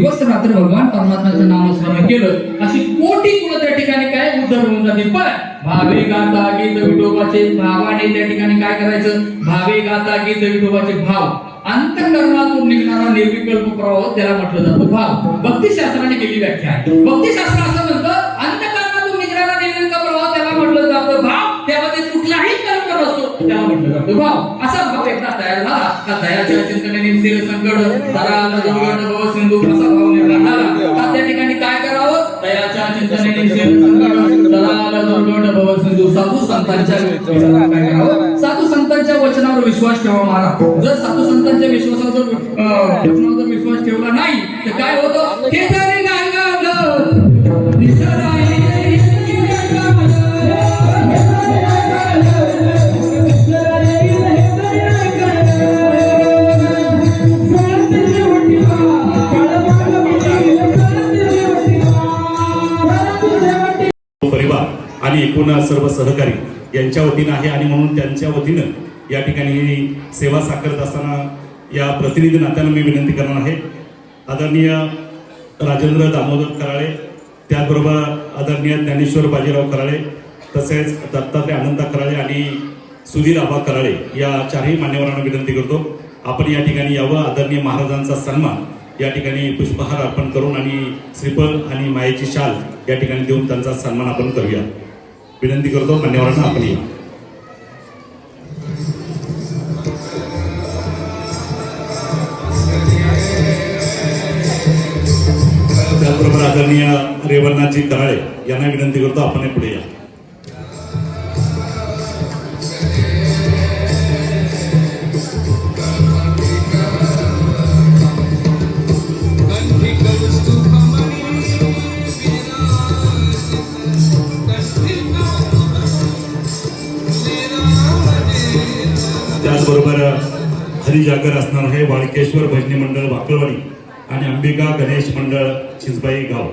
दिवस रात्र भगवान परमात्म्याचं नामस्मरण केलं अशी कोटी कुळ त्या ठिकाणी काय उद्धर होऊन जाते. पण भावे गाता गीत विठोबाचे भावाने त्या ठिकाणी काय करायचं, भावे गाता गीत विठोबाचे भाव अंतःकरणातून निघणारा निर्विकल्प प्रवाह त्याला म्हटलं जातं भाव. भक्तिशास्त्राने केली व्याख्या आहे. भक्तिशास्त्र असं म्हणतं अंतःकरणातून निघणारा निर्विकल्प प्रवाह त्याला म्हटलं जातं भाव. त्यामध्ये कुठलाही कल्प नसतो त्याला म्हटलं जातं भाव. असा भाव एकदा तयार झाला का दयाच्या चिंतने निमसेल संकट धरा दुर्गट भव सिंधू असा भाव निर्माण झाला का त्या ठिकाणी काय करावं, दयाच्या चिंतने निमसेल संकट धरा दुर्गट भव सिंधू साधू संतांच्या काय करावं, साधू संतांच्या वचनावर विश्वास ठेवा महाराज. जर साधू संतांच्या वचनावर विश्वास ठेवला नाही तर काय होतं, हे जरी परिवार आणि एकूण सर्व सहकारी यांच्या वतीनं आहे आणि म्हणून त्यांच्या वतीनं या ठिकाणी सेवा साकारत असताना या प्रतिनिधी नात्यानं मी विनंती करणार आहे. आदरणीय राजेंद्र दामोदर कराळे, त्याचबरोबर आदरणीय ज्ञानेश्वर बाजीराव कराळे, तसेच दत्तात्रय अनंता कराळे आणि सुधीर आबा कराळे या चारही मान्यवरांना विनंती करतो आपण या ठिकाणी यावं. आदरणीय महाराजांचा सन्मान या ठिकाणी पुष्पहार अर्पण करून आणि श्रीफळ आणि मायेची शाल या ठिकाणी देऊन त्यांचा सन्मान आपण करूया. विनंती करतो मान्यवरांना आपण या. त्याचबरोबर आदरणीय रेवणनाथजी कराळे यांना विनंती करतो आपण पुढे या. त्याचबरोबर हरिजागर असणार आहे वाळकेश्वर भजनी मंडळ वाकलवाडी आणि अंबिका गणेश मंडळ चिंचबाई गाव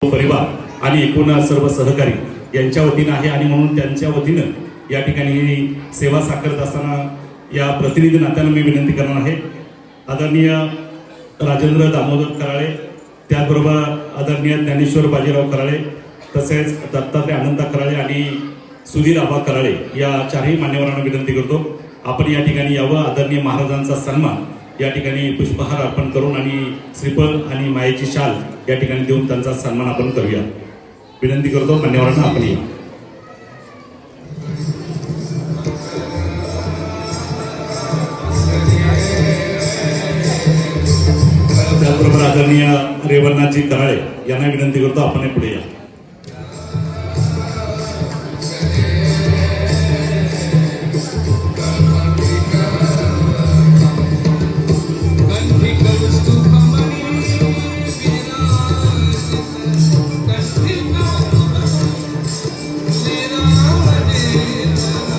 परिवार आणि एकूण सर्व सहकारी यांच्या वतीनं आहे आणि म्हणून त्यांच्या वतीनं या ठिकाणी सेवा साकारत असताना या प्रतिनिधी नात्यानं मी विनंती करणार आहे. आदरणीय राजेंद्र दामोदर कराळे, त्याचबरोबर आदरणीय ज्ञानेश्वर बाजीराव कराळे, तसेच दत्तात्रय अनंता कराळे आणि सुधीर आबा कराळे या चारही मान्यवरांना विनंती करतो आपण या ठिकाणी यावं. आदरणीय महाराजांचा सन्मान या ठिकाणी पुष्पहार अर्पण करून आणि श्रीफळ आणि मायेची शाल या ठिकाणी देऊन त्यांचा सन्मान आपण करूया. विनंती करतो मान्यवरांना आपण या. त्याचबरोबर आदरणीय रेवणनाथजी कराळे यांना विनंती करतो आपण पुढे या.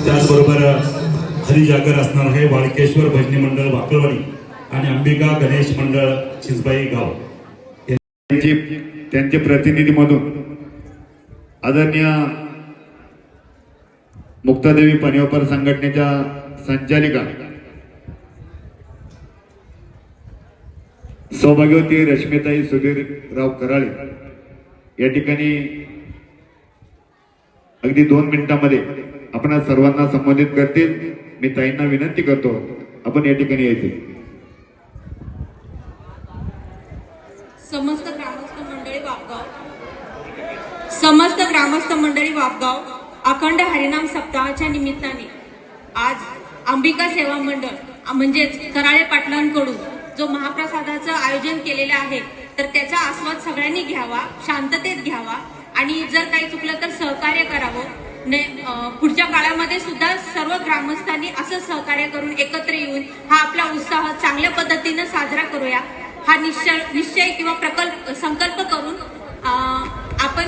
त्याचबरोबर हरिजागर असणार आहे वाळकेश्वर भजनी मंडळ वाकलवाडी आणि अंबिका गणेश मंडळ चिंचबाई गाव. त्यांचे प्रतिनिधी म्हणून आदरणीय मुक्तादेवी पणेवपर संघटनेच्या संचालिका सौभाग्यवती रश्मिताई सुधीरराव कराळे या ठिकाणी अगदी 2 मिनिटांमध्ये आपण सर्वांना संबोधित करतील. मी ताईंना विनंती करतो आपण या ठिकाणी यायचे. समस्त ग्रामस्थ मंडळी वापगाव अखंड हरिनाम सप्ताहाच्या निमित्ताने आज अंबिका सेवा मंडळ म्हणजेच कराळे पाटलांकडून जो महाप्रसादाचं आयोजन केलेलं आहे तर त्याचा आस्वाद सगळ्यांनी घ्यावा, शांततेत घ्यावा आणि जर काही चुकलं तर सहकार्य करावं. पुढच्या काळामध्ये सुद्धा सर्व ग्रामस्थांनी असं सहकार्य करून एकत्र येऊन हा आपला उत्साह चांगल्या पद्धतीने साजरा करूया. हा निश्चय किंवा संकल्प करून आपण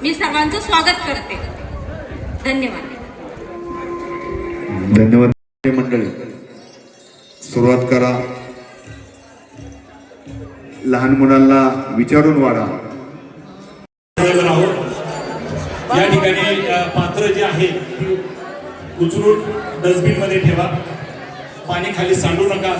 मी सर्वांचं स्वागत करते. धन्यवाद. धन्यवाद मंडळी. सुरुवात करा. लहान मुलांना विचारून वाढा. या ठिकाणी पात्र जे आहे उचलून डस्टबिन मध्ये ठेवा. पाणी खाली सांडू नका.